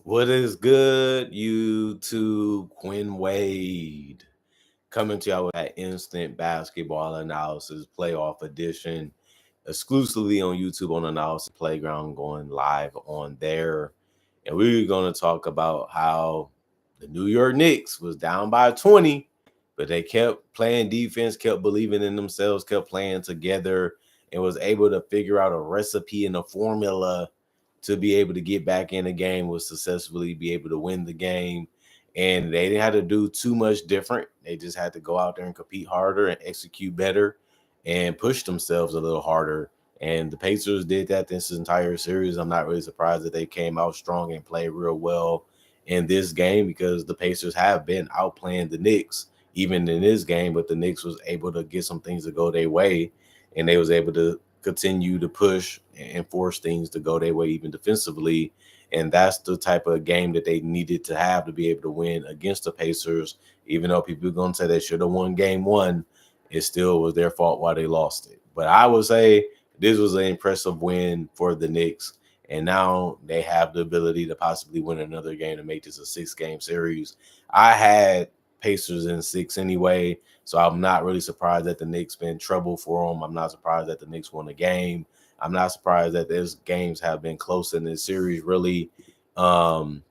What is good, YouTube? Quinn Wade coming to y'all with that instant basketball analysis playoff edition, exclusively on YouTube on Analysis Playground, going live on there. And we're going to talk about how the New York Knicks was down by 20, but they kept playing defense, kept believing in themselves, kept playing together, and was able to figure out a recipe and a formula to be able to get back in the game, was successfully be able to win the game. And they didn't have to do too much different. They just had to go out there and compete harder and execute better and push themselves a little harder. And the Pacers did that this entire series. I'm not really surprised that they came out strong and played real well in this game, because the Pacers have been outplaying the Knicks even in this game, but the Knicks was able to get some things to go their way, and they was able to continue to push and force things to go their way even defensively. And that's the type of game that they needed to have to be able to win against the Pacers. Even though people are going to say they should have won game one, it still was their fault why they lost it. But I would say this was an impressive win for the Knicks. And now they have the ability to possibly win another game to make this a 6-game series. I had Pacers in 6 anyway, so I'm not really surprised that the Knicks been trouble for them. I'm not surprised that the Knicks won a game. I'm not surprised that these games have been close in this series, really. Um,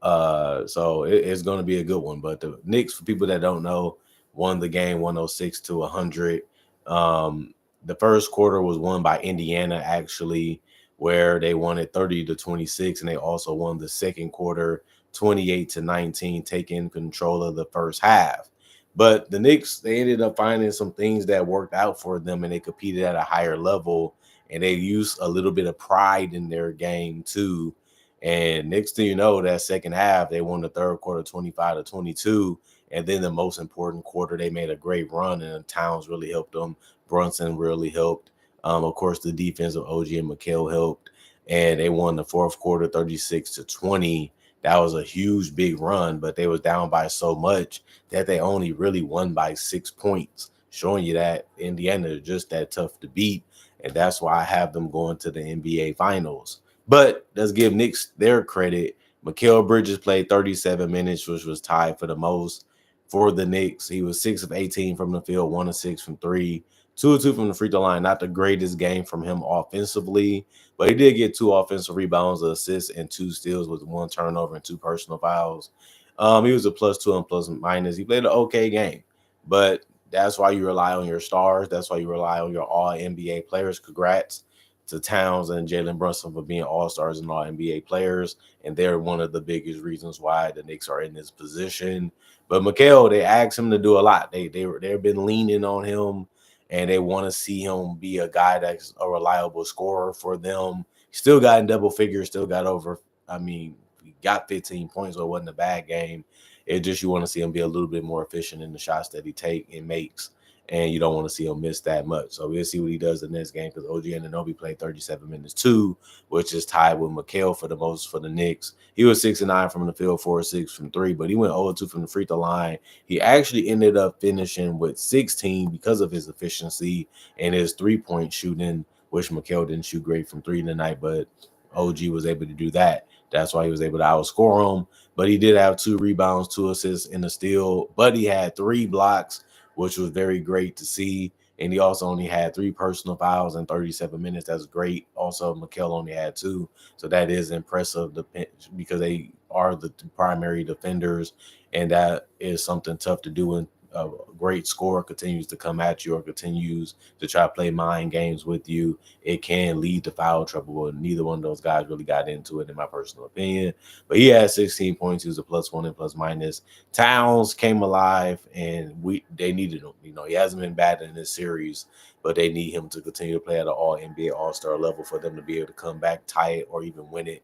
so it's going to be a good one. But the Knicks, for people that don't know, won the game 106-100. The first quarter was won by Indiana, actually, where they won it 30-26, and they also won the second quarter 28-19, taking control of the first half. But the Knicks, they ended up finding some things that worked out for them, and they competed at a higher level, and they used a little bit of pride in their game too. And next thing you know, that second half, they won the third quarter 25-22. And then the most important quarter, they made a great run, and Towns really helped them. Brunson really helped. Of course, the defense of OG and McHale helped. And they won the fourth quarter 36-20. That was a huge, big run, but they was down by so much that they only really won by 6 points, showing you that Indiana is just that tough to beat. And that's why I have them going to the NBA Finals. But let's give Knicks their credit. Mikal Bridges played 37 minutes, which was tied for the most for the Knicks. He was 6 of 18 from the field, 1 of 6 from 3, 2 of 2 from the free throw line. Not the greatest game from him offensively, but he did get 2 offensive rebounds, assists, and 2 steals with 1 turnover and 2 personal fouls. He was a +2 and plus minus. He played an okay game, but that's why you rely on your stars. That's why you rely on your all NBA players. Congrats to Towns and Jalen Brunson for being all-stars and all NBA players. And they're one of the biggest reasons why the Knicks are in this position. But Mikal, they asked him to do a lot. They've been leaning on him, and they want to see him be a guy that's a reliable scorer for them. Still got in double figures, still got over, he got 15 points, so it wasn't a bad game. It just, you want to see him be a little bit more efficient in the shots that he take and makes, and you don't want to see him miss that much. So we'll see what he does in this game, because OG Anunoby played 37 minutes too, which is tied with Mikal for the most for the Knicks. He was 6 of 9 from the field, 4 of 6 from 3, but he went 0 of 2 from the free throw line. He actually ended up finishing with 16 because of his efficiency and his 3-point shooting, which Mikal didn't shoot great from 3 tonight, but OG was able to do that. That's why he was able to outscore him. But he did have 2 rebounds, 2 assists, and a steal. But he had 3 blocks, which was very great to see. And he also only had 3 personal fouls in 37 minutes. That's great. Also, Mikal only had 2. So that is impressive, because they are the primary defenders. And that is something tough to do when a great scorer continues to come at you or continues to try to play mind games with you. It can lead to foul trouble, but neither one of those guys really got into it, in my personal opinion. But he had 16 points. He was a +1 and plus minus. Towns came alive, and they needed him. He hasn't been bad in this series, but they need him to continue to play at an all NBA All-Star level for them to be able to come back, tie it, or even win it.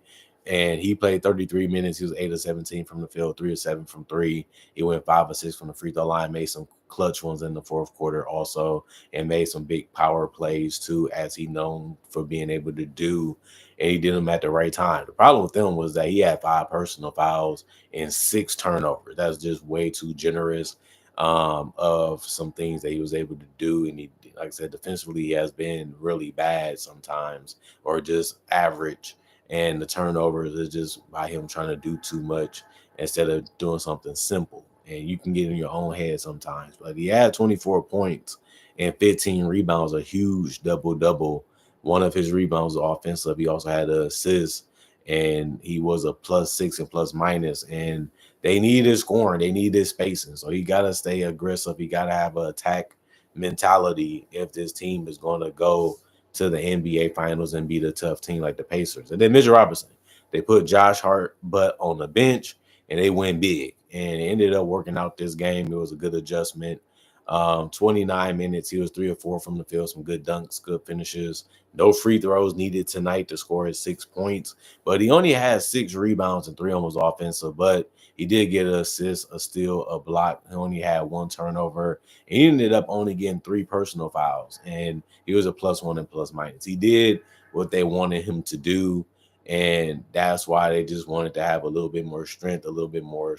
And he played 33 minutes. He was 8 of 17 from the field, 3 of 7 from 3. He went 5 of 6 from the free throw line, made some clutch ones in the fourth quarter also, and made some big power plays too, as he known for being able to do. And he did them at the right time. The problem with them was that he had 5 personal fouls and 6 turnovers. That's just way too generous of some things that he was able to do. And he, like I said, defensively, he has been really bad sometimes, or just average. And the turnovers is just by him trying to do too much instead of doing something simple. And you can get in your own head sometimes. But he had 24 points and 15 rebounds, a huge double double. One of his rebounds was offensive. He also had an assist, and he was a +6 and plus minus. And they needed scoring, they needed spacing. So he got to stay aggressive. He got to have an attack mentality if this team is going to go to the NBA Finals and beat a tough team like the Pacers. And then Mitchell Robinson, they put Josh Hart butt on the bench and they went big. And it ended up working out this game. It was a good adjustment. 29 minutes, he was 3 or 4 from the field, some good dunks, good finishes. No free throws needed tonight to score his 6 points, but he only had 6 rebounds and 3 almost offensive. But he did get an assist, a steal, a block. He only had 1 turnover. And he ended up only getting 3 personal fouls, and he was a +1 and plus minus. He did what they wanted him to do, and that's why they just wanted to have a little bit more strength, a little bit more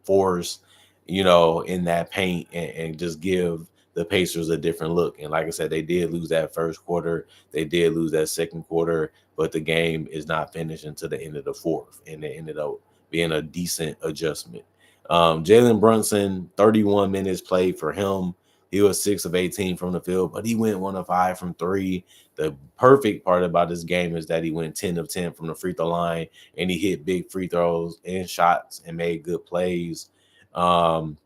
force, in that paint, and just give the Pacers a different look. And like I said, they did lose that first quarter. They did lose that second quarter, but the game is not finished until the end of the fourth. And it ended up being a decent adjustment. Jalen Brunson, 31 minutes played for him. He was 6 of 18 from the field, but he went 1 of 5 from three. The perfect part about this game is that he went 10 of 10 from the free throw line, and he hit big free throws and shots and made good plays. Um,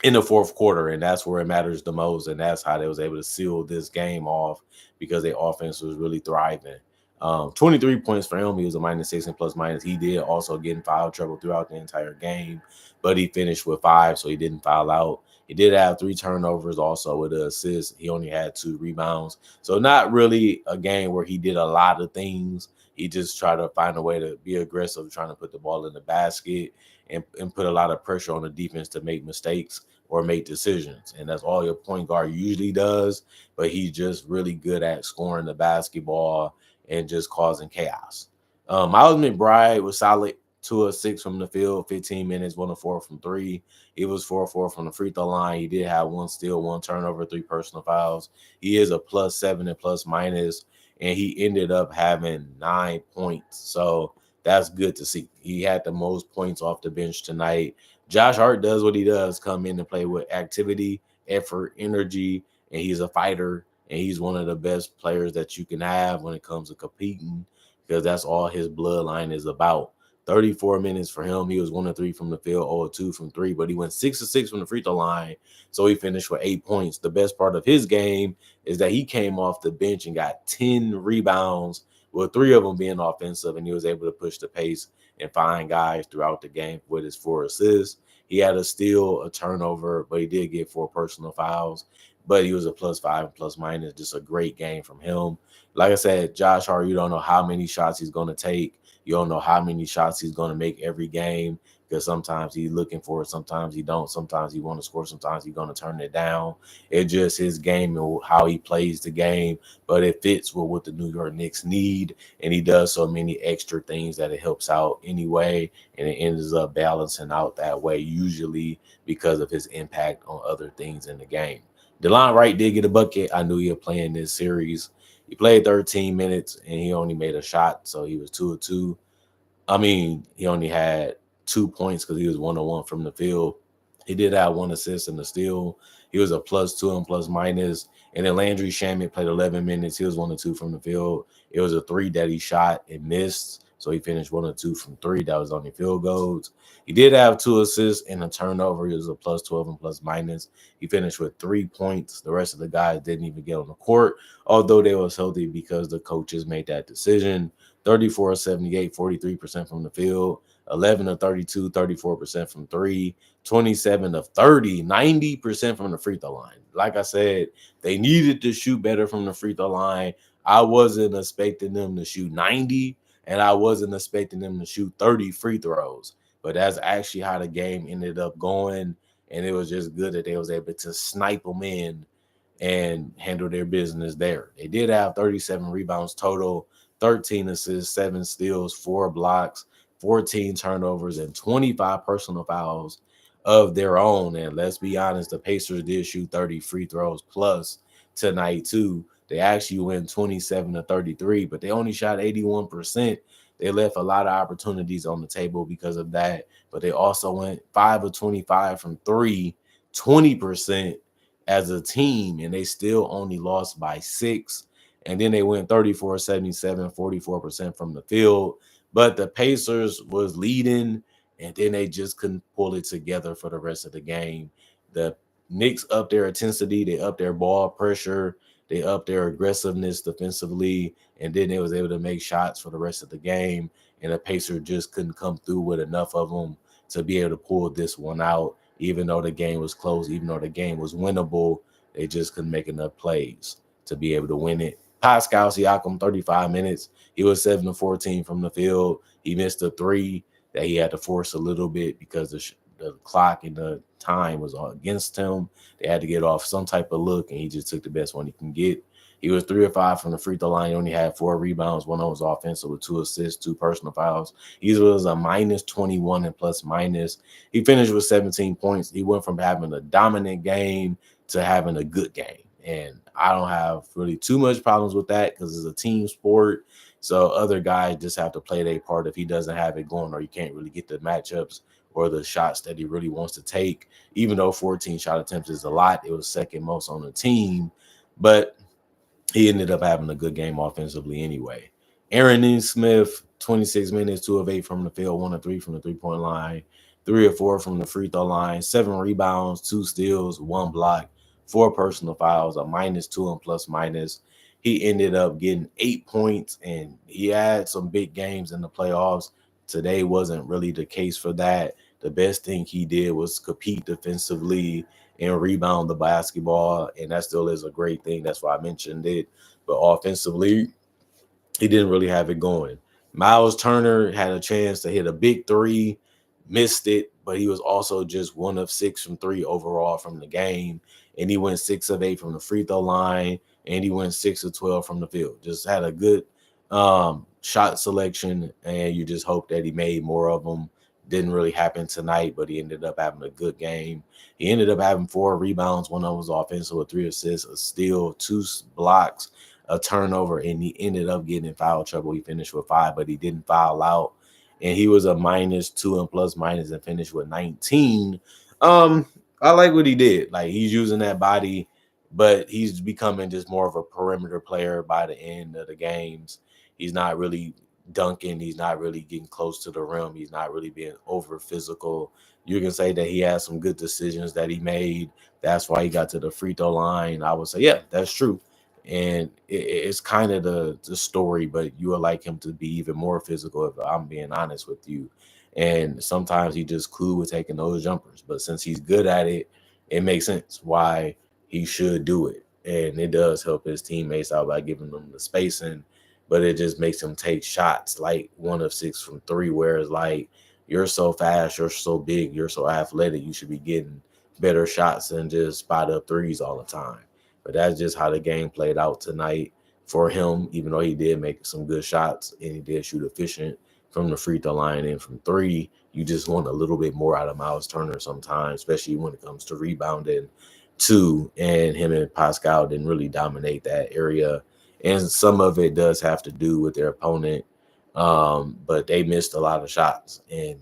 in the fourth quarter, and that's where it matters the most. And that's how they was able to seal this game off because their offense was really thriving. 23 points for him. He was a -6 and plus minus. He did also get in foul trouble throughout the entire game, but he finished with 5, so he didn't foul out. He did have 3 turnovers also with an assist. He only had 2 rebounds. So not really a game where he did a lot of things. He just tried to find a way to be aggressive, trying to put the ball in the basket and put a lot of pressure on the defense to make mistakes or make decisions. And that's all your point guard usually does. But he's just really good at scoring the basketball and just causing chaos. Miles McBride was solid, 2 of 6 from the field, 15 minutes, 1 of 4 from three. He was 4 of 4 from the free throw line. He did have 1 steal, 1 turnover, 3 personal fouls. He is a +7 and plus minus, and he ended up having 9 points. So that's good to see. He had the most points off the bench tonight. Josh Hart does what he does, come in and play with activity, effort, energy, and he's a fighter, and he's one of the best players that you can have when it comes to competing because that's all his bloodline is about. 34 minutes for him. He was 1 of 3 from the field, 0 of 2 from three, but he went 6 of 6 from the free throw line. So he finished with 8 points. The best part of his game is that he came off the bench and got 10 rebounds, with 3 of them being offensive, and he was able to push the pace and find guys throughout the game with his 4 assists. He had a steal, a turnover, but he did get 4 personal fouls. But he was a +5, plus minus. Just a great game from him. Like I said, Josh Hart, you don't know how many shots he's going to take. You don't know how many shots he's going to make every game because sometimes he's looking for it, sometimes he don't. Sometimes he want to score, sometimes he's going to turn it down. It's just his game and how he plays the game, but it fits with what the New York Knicks need, and he does so many extra things that it helps out anyway, and it ends up balancing out that way usually because of his impact on other things in the game. DeLon Wright did get a bucket. I knew he would play in this series. He played 13 minutes and he only made a shot, so he was 2 of 2. I mean, he only had 2 points because he was 1 of 1 from the field. He did have 1 assist and a steal. He was a +2 and plus minus. And then Landry Shamet played 11 minutes. He was 1 of 2 from the field. It was a 3 that he shot and missed. So he finished 1 of 2 from 3. That was only field goals. He did have 2 assists and a turnover. He was a +12 and plus minus. He finished with 3 points. The rest of the guys didn't even get on the court, although they was healthy because the coaches made that decision. 34 of 78, 43% from the field, 11 of 32, 34% from three, 27 of 30, 90% from the free throw line. Like I said, they needed to shoot better from the free throw line. I wasn't expecting them to shoot 90, and I wasn't expecting them to shoot 30 free throws. But that's actually how the game ended up going, and it was just good that they was able to snipe them in and handle their business there. They did have 37 rebounds total, 13 assists, 7 steals, 4 blocks, 14 turnovers, and 25 personal fouls of their own. And let's be honest, the Pacers did shoot 30 free throws plus tonight, too. They actually went 27 to 33, but they only shot 81%. They left a lot of opportunities on the table because of that, but they also went 5 of 25 from three, 20% as a team, and they still only lost by 6. And then they went 34, 77, 44% from the field. But the Pacers was leading, and then they just couldn't pull it together for the rest of the game. The Knicks up their intensity, they up their ball pressure, they up their aggressiveness defensively, and then they was able to make shots for the rest of the game. And the Pacers just couldn't come through with enough of them to be able to pull this one out. Even though the game was close, even though the game was winnable, they just couldn't make enough plays to be able to win it. Pascal Siakam, 35 minutes. He was 7 of 14 from the field. He missed a 3 that he had to force a little bit because the clock and the time was against him. They had to get off some type of look, and he just took the best one he can get. He was 3 of 5 from the free throw line. He only had 4 rebounds. One of them was offensive with 2 assists, 2 personal fouls. He was a minus 21 and plus minus. He finished with 17 points. He went from having a dominant game to having a good game. And I don't have really too much problems with that because it's a team sport. So other guys just have to play their part if he doesn't have it going, or you can't really get the matchups or the shots that he really wants to take. Even though 14 shot attempts is a lot, it was second most on the team. But he ended up having a good game offensively anyway. Aaron Smith, 26 minutes, 2 of 8 from the field, 1 of 3 from the three-point line, 3 of 4 from the free throw line, 7 rebounds, 2 steals, 1 block, 4 personal fouls, a -2 and plus minus. He ended up getting 8 points, and he had some big games in the playoffs. Today wasn't really the case for that. The best thing he did was compete defensively and rebound the basketball, and that still is a great thing. That's why I mentioned it. But offensively, he didn't really have it going. Miles Turner had a chance to hit a big 3, missed it, but he was also just 1 of 6 from 3 overall from the game. And he went 6 of 8 from the free throw line, and he went 6 of 12 from the field. Just had a good shot selection, and you just hope that he made more of them. Didn't really happen tonight, but he ended up having a good game. He ended up having 4 rebounds, 1 of them was offensive with 3 assists, a steal, 2 blocks, a turnover, and he ended up getting in foul trouble. He finished with 5, but he didn't foul out. And he was a -2 and plus minus and finished with 19. I like what he did. Like, he's using that body, but he's becoming just more of a perimeter player by the end of the games. He's not really dunking. He's not really getting close to the rim. He's not really being over physical. You can say that he has some good decisions that he made. That's why he got to the free throw line. I would say, yeah, that's true. And it's kind of the story, but you would like him to be even more physical, if I'm being honest with you. And sometimes he just cool with taking those jumpers, but since he's good at it, it makes sense why he should do it. And it does help his teammates out by giving them the spacing, but it just makes him take shots like 1 of 6 from 3, whereas like, you're so fast, you're so big, you're so athletic, you should be getting better shots than just spot up threes all the time. But that's just how the game played out tonight for him, even though he did make some good shots and he did shoot efficient from the free throw line and from 3. You just want a little bit more out of Miles Turner sometimes, especially when it comes to rebounding too. And him and Pascal didn't really dominate that area. And some of it does have to do with their opponent. But they missed a lot of shots. And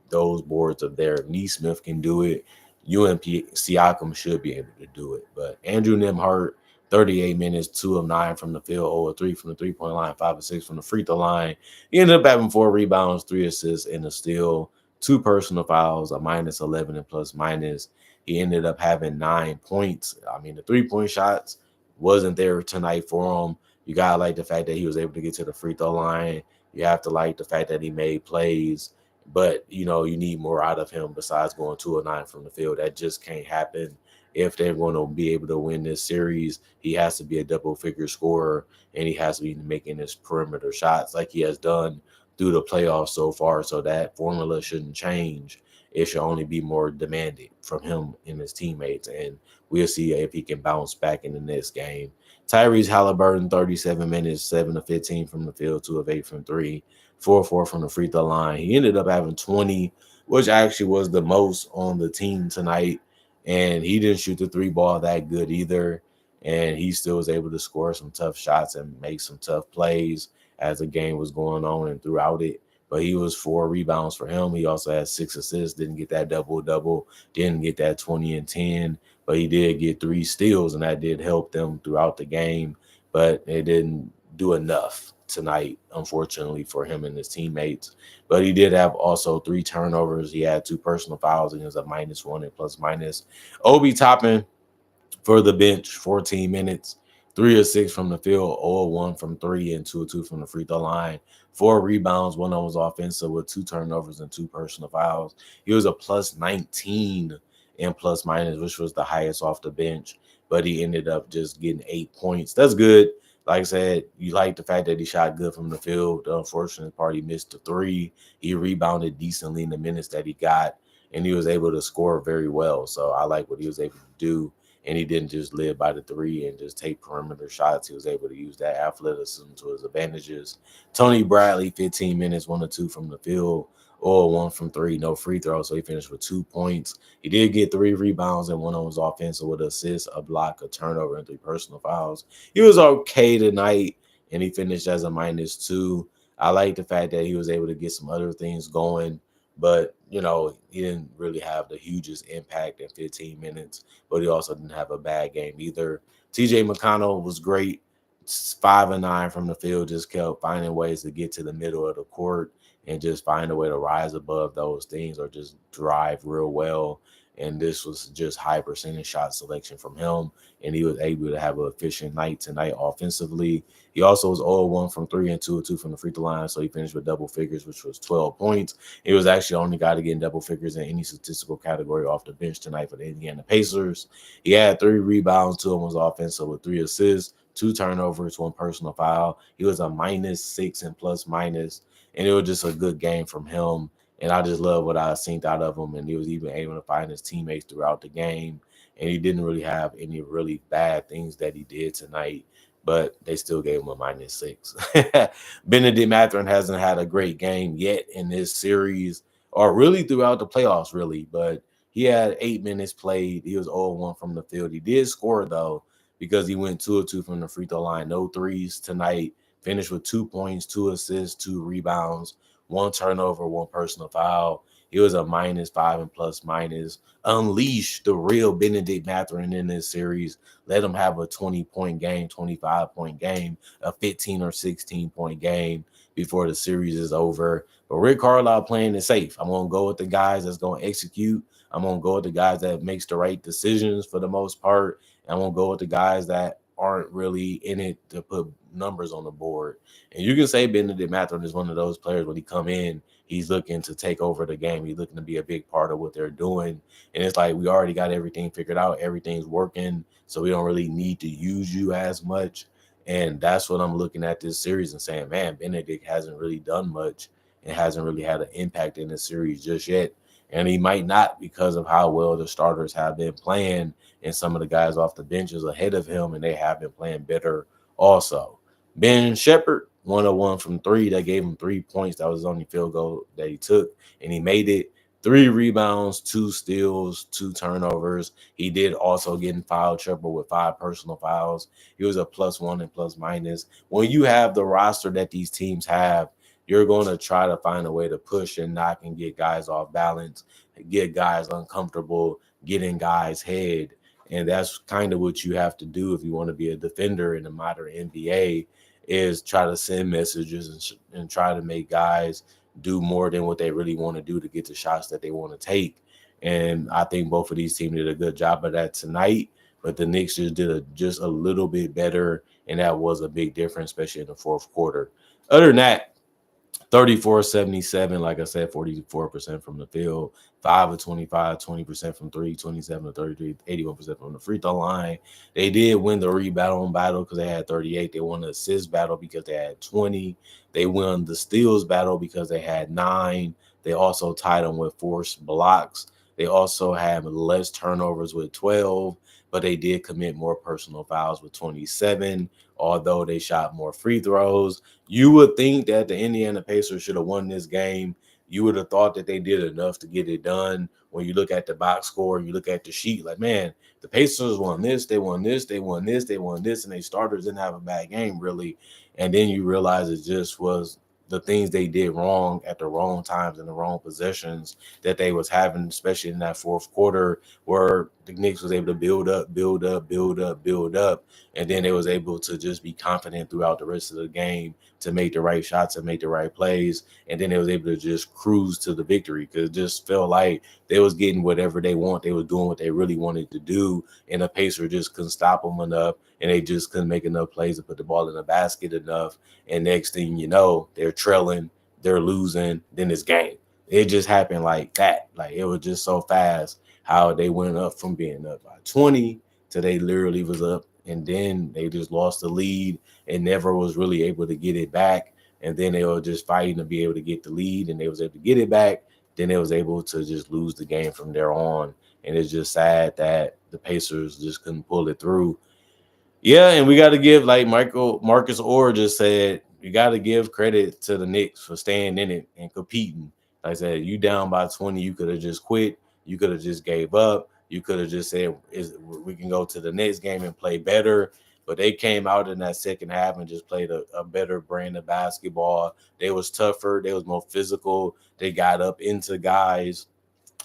those boards of there, Neesmith can do it. UMP Siakam should be able to do it. But Andrew Nembhard, 38 minutes, 2 of 9 from the field, 0 of 3 from the three-point line, 5 of 6 from the free throw line. He ended up having 4 rebounds, 3 assists, and a steal, 2 personal fouls, a -11 and plus minus. He ended up having 9 points. I mean, the 3-point shots wasn't there tonight for him. You gotta like the fact that he was able to get to the free throw line. You have to like the fact that he made plays. But, you know, you need more out of him besides going 2 of 9 from the field. That just can't happen. If they're going to be able to win this series, he has to be a double-figure scorer, and he has to be making his perimeter shots like he has done through the playoffs so far. So that formula shouldn't change. It should only be more demanded from him and his teammates, and we'll see if he can bounce back in the next game. Tyrese Halliburton, 37 minutes, 7 of 15 from the field, 2 of 8 from 3. 4-4 from the free throw line. He ended up having 20, which actually was the most on the team tonight. And he didn't shoot the 3 ball that good either. And he still was able to score some tough shots and make some tough plays. as the game was going on and throughout it. But he was 4 rebounds for him. He also had 6 assists, didn't get that double-double, didn't get that 20 and 10, but he did get 3 steals, and that did help them throughout the game. But it didn't do enough tonight, unfortunately, for him and his teammates. But he did have also 3 turnovers. He had 2 personal fouls, and he was a -1 and plus minus. Obi Toppin for the bench, 14 minutes, 3 of 6 from the field, 0 of 1 from three, and 2 of 2 from the free throw line. 4 rebounds, one of them was offensive with 2 turnovers and 2 personal fouls. He was a plus 19 in plus minus, which was the highest off the bench, but he ended up just getting 8 points. That's good. Like I said, you like the fact that he shot good from the field. The unfortunate part, he missed the three. He rebounded decently in the minutes that he got, and he was able to score very well. So I like what he was able to do, and he didn't just live by the three and just take perimeter shots. He was able to use that athleticism to his advantages. Tony Bradley, 15 minutes, 1 of 2 from the field, or 1 from three, no free throw. So he finished with 2 points. He did get 3 rebounds, and one of them was offensive with an assist, a block, a turnover, and 3 personal fouls. He was okay tonight, and he finished as a -2. I like the fact that he was able to get some other things going, but he didn't really have the hugest impact in 15 minutes, but he also didn't have a bad game either. TJ McConnell was great. 5 of 9 from the field, just kept finding ways to get to the middle of the court and just find a way to rise above those things or just drive real well. And this was just high percentage shot selection from him, and he was able to have an efficient night tonight offensively. He also was 0-1 from three and 2-2 from the free throw line, so he finished with double figures, which was 12 points. He was actually the only guy to get in double figures in any statistical category off the bench tonight for the Indiana Pacers. He had 3 rebounds, 2 of them was offensive with 3 assists, 2 turnovers, 1 personal foul. He was a -6 and plus minus, and it was just a good game from him. And I just love what I seen out of him. And he was even able to find his teammates throughout the game. And he didn't really have any really bad things that he did tonight, but they still gave him a -6. Benedict Mathurin hasn't had a great game yet in this series or really throughout the playoffs, really. But he had 8 minutes played. He was 0-1 from the field. He did score, though, because he went 2 of 2 from the free throw line. No threes tonight. Finished with 2 points, 2 assists, 2 rebounds, 1 turnover, 1 personal foul. He was a -5 and plus minus. Unleash the real Benedict Mathurin in this series. Let him have a 20-point game, 25-point game, a 15 or 16-point game before the series is over. But Rick Carlisle playing it safe. I'm going to go with the guys that's going to execute. I'm going to go with the guys that makes the right decisions for the most part. And I'm going to go with the guys that aren't really in it to put numbers on the board. And you can say Benedict Mathurin is one of those players when he come in, he's looking to take over the game. He's looking to be a big part of what they're doing. And it's like we already got everything figured out. Everything's working. So we don't really need to use you as much. And that's what I'm looking at this series and saying, man, Benedict hasn't really done much and hasn't really had an impact in this series just yet. And he might not because of how well the starters have been playing and some of the guys off the benches ahead of him, and they have been playing better also. Ben Shepherd, 101 from three. That gave him 3 points. That was the only field goal that he took, and he made it. 3 rebounds, 2 steals, 2 turnovers. He did also get in foul trouble with 5 personal fouls. He was a +1 and plus minus. When you have the roster that these teams have, you're going to try to find a way to push and knock and get guys off balance, get guys uncomfortable, get in guys' head. And that's kind of what you have to do if you want to be a defender in the modern NBA, is try to send messages and try to make guys do more than what they really want to do to get the shots that they want to take. And I think both of these teams did a good job of that tonight, but the Knicks just did just a little bit better, and that was a big difference, especially in the fourth quarter. Other than that, 34-77, like I said, 44% from the field, 5 of 25, 20% from three, 27 to 33, 81% from the free throw line. They did win the rebound battle because they had 38. They won the assist battle because they had 20. They won the steals battle because they had 9. They also tied them with forced blocks. They also had less turnovers with 12, but they did commit more personal fouls with 27, although they shot more free throws. You would think that the Indiana Pacers should have won this game. You would have thought that they did enough to get it done. When you look at the box score, you look at the sheet, like, man, the Pacers won this, they won this, they won this, they won this, and they starters didn't have a bad game, really. And then you realize it just was the things they did wrong at the wrong times and the wrong possessions that they was having, especially in that fourth quarter, where the Knicks was able to build up, build up, build up, build up, and then they was able to just be confident throughout the rest of the game to make the right shots and make the right plays, and then they was able to just cruise to the victory because it just felt like they was getting whatever they want. They was doing what they really wanted to do, and the Pacers just couldn't stop them enough, and they just couldn't make enough plays to put the ball in the basket enough. And next thing you know, they're trailing, they're losing, then it's game. It just happened like that. Like it was just so fast how they went up from being up by 20 to they literally was up, and then they just lost the lead and never was really able to get it back. And then they were just fighting to be able to get the lead, and they was able to get it back. Then they was able to just lose the game from there on. And it's just sad that the Pacers just couldn't pull it through. Yeah, and we got to give, like Marcus Orr just said, you got to give credit to the Knicks for staying in it and competing. Like I said, you down by 20, you could have just quit. You could have just gave up. You could have just said, we can go to the next game and play better. But they came out in that second half and just played a better brand of basketball. They was tougher. They was more physical. They got up into guys.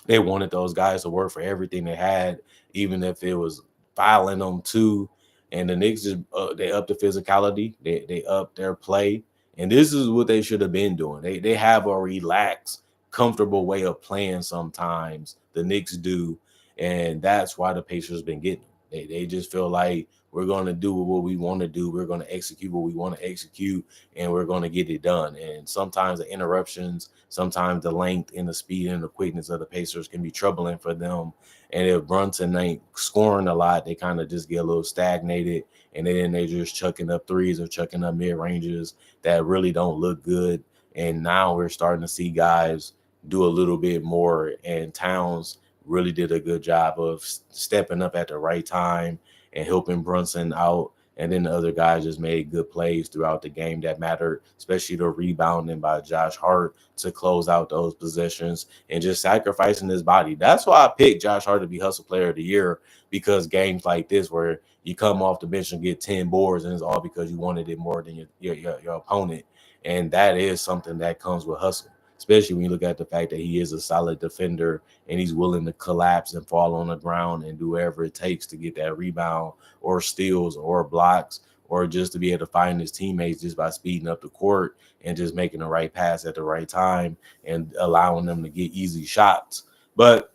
They wanted those guys to work for everything they had, even if it was fouling them too. And the Knicks just they up the physicality, they up their play, and this is what they should have been doing. They have a relaxed, comfortable way of playing. Sometimes the Knicks do, and that's why the Pacers been getting them. They just feel like we're going to do what we want to do. We're going to execute what we want to execute, and we're going to get it done. And sometimes the interruptions, sometimes the length and the speed and the quickness of the Pacers can be troubling for them. And if Brunson ain't scoring a lot, they kind of just get a little stagnated, and then they just chucking up threes or chucking up mid ranges that really don't look good. And now we're starting to see guys do a little bit more, and Towns really did a good job of stepping up at the right time and helping Brunson out. And then the other guys just made good plays throughout the game that mattered, especially the rebounding by Josh Hart to close out those possessions and just sacrificing his body. That's why I picked Josh Hart to be Hustle Player of the Year, because games like this where you come off the bench and get 10 boards, and it's all because you wanted it more than your opponent. And that is something that comes with hustle, especially when you look at the fact that he is a solid defender and he's willing to collapse and fall on the ground and do whatever it takes to get that rebound or steals or blocks, or just to be able to find his teammates just by speeding up the court and just making the right pass at the right time and allowing them to get easy shots. But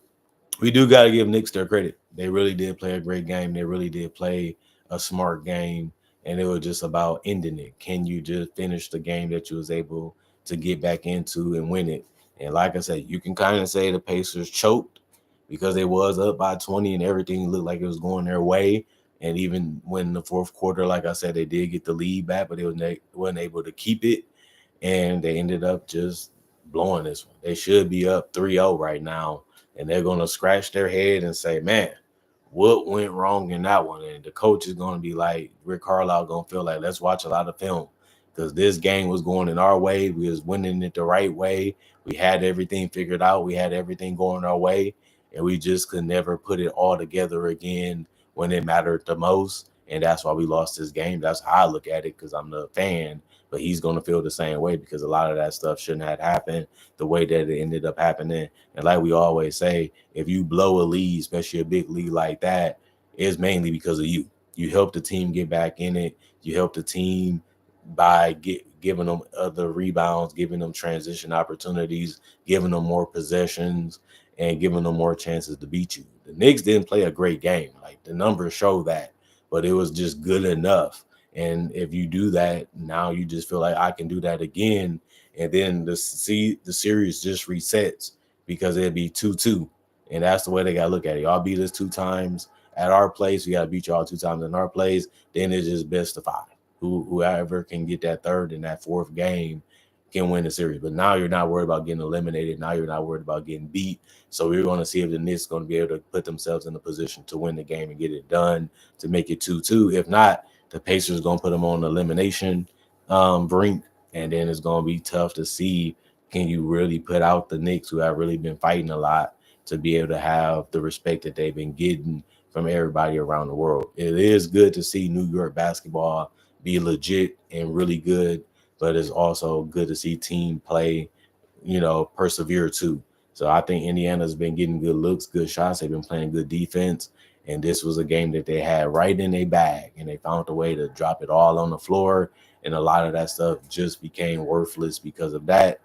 we do got to give Knicks their credit. They really did play a great game. They really did play a smart game, and it was just about ending it. Can you just finish the game that you was able to get back into and win it? And like I said, you can kind of say the Pacers choked because they was up by 20 and everything looked like it was going their way. And even when the fourth quarter, like I said, they did get the lead back, but wasn't able to keep it, and they ended up just blowing this one. They should be up 3-0 right now, and they're going to scratch their head and say, man, what went wrong in that one? And the coach is going to be like, Rick Carlisle going to feel like, let's watch a lot of film, because this game was going in our way. We was winning it the right way. We had everything figured out. We had everything going our way, and we just could never put it all together again when it mattered the most. And that's why we lost this game. That's how I look at it, because I'm the fan, but he's going to feel the same way because a lot of that stuff shouldn't have happened the way that it ended up happening. And like we always say, if you blow a lead, especially a big lead like that, it's mainly because of you. You help the team get back in it. You help the team by giving them other rebounds, giving them transition opportunities, giving them more possessions, and giving them more chances to beat you. The Knicks didn't play a great game. Like the numbers show that, but it was just good enough. And if you do that, now you just feel like I can do that again. And then the series just resets because it'd be 2-2. And that's the way they gotta look at it. Y'all beat us 2 times at our place. We gotta beat y'all 2 times in our place. Then it's just best of 5. Whoever can get that third and that fourth game can win the series. But now you're not worried about getting eliminated. Now you're not worried about getting beat. So we're going to see if the Knicks going to be able to put themselves in a position to win the game and get it done to make it 2-2. If not, the Pacers going to put them on the elimination brink, and then it's going to be tough to see, can you really put out the Knicks, who have really been fighting a lot, to be able to have the respect that they've been getting from everybody around the world. It is good to see New York basketball be legit and really good, but it's also good to see team play, persevere too. So I think Indiana's been getting good looks, good shots. They've been playing good defense. And this was a game that they had right in their bag, and they found a way to drop it all on the floor. And a lot of that stuff just became worthless because of that.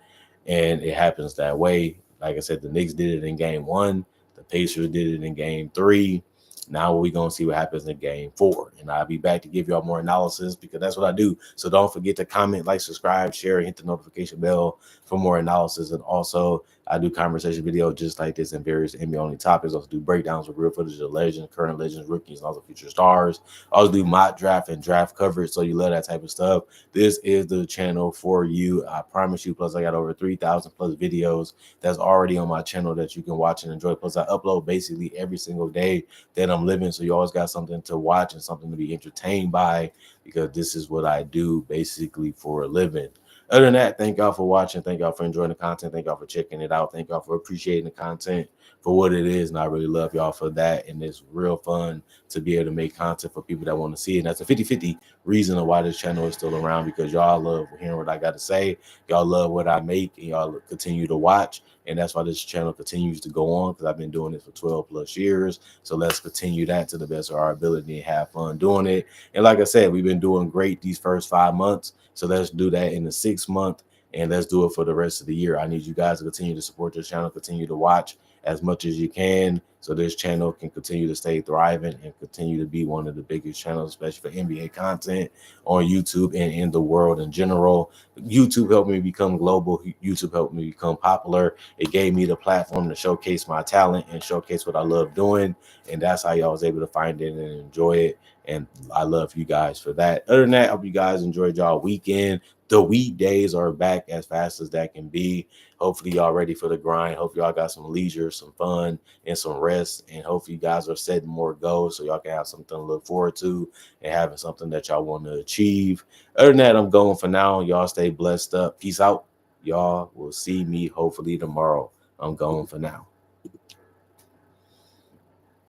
And it happens that way. Like I said, the Knicks did it in game 1. The Pacers did it in game 3. Now we're going to see what happens in game 4. And I'll be back to give y'all more analysis because that's what I do. So don't forget to comment, like, subscribe, share, and hit the notification bell for more analysis. And also, I do conversation videos just like this and various NBA-only topics. I also do breakdowns with real footage of legends, current legends, rookies, and also future stars. I also do mock draft and draft coverage, so you love that type of stuff. This is the channel for you. I promise you. Plus, I got over 3,000 plus videos that's already on my channel that you can watch and enjoy. Plus, I upload basically every single day that I'm living, so you always got something to watch and something to be entertained by, because this is what I do basically for a living. Other than that, thank y'all for watching. Thank y'all for enjoying the content. Thank y'all for checking it out. Thank y'all for appreciating the content for what it is. And I really love y'all for that. And it's real fun to be able to make content for people that want to see it. And that's a 50-50 reason of why this channel is still around, because y'all love hearing what I got to say. Y'all love what I make, and y'all continue to watch. And that's why this channel continues to go on, because I've been doing it for 12 plus years. So let's continue that to the best of our ability and have fun doing it. And like I said, we've been doing great these first 5 months. So let's do that in the 6th month, and let's do it for the rest of the year. I need you guys to continue to support this channel, continue to watch as much as you can, so this channel can continue to stay thriving and continue to be one of the biggest channels, especially for NBA content on YouTube and in the world in general. YouTube helped me become global. YouTube helped me become popular. It gave me the platform to showcase my talent and showcase what I love doing. And that's how y'all was able to find it and enjoy it. And I love you guys for that. Other than that, I hope you guys enjoyed y'all weekend. The weekdays are back as fast as that can be. Hopefully y'all ready for the grind. Hopefully y'all got some leisure, some fun, and some rest. And hopefully you guys are setting more goals so y'all can have something to look forward to and having something that y'all want to achieve. Other than that, I'm going for now. Y'all stay blessed up. Peace out. Y'all will see me hopefully tomorrow. I'm going for now.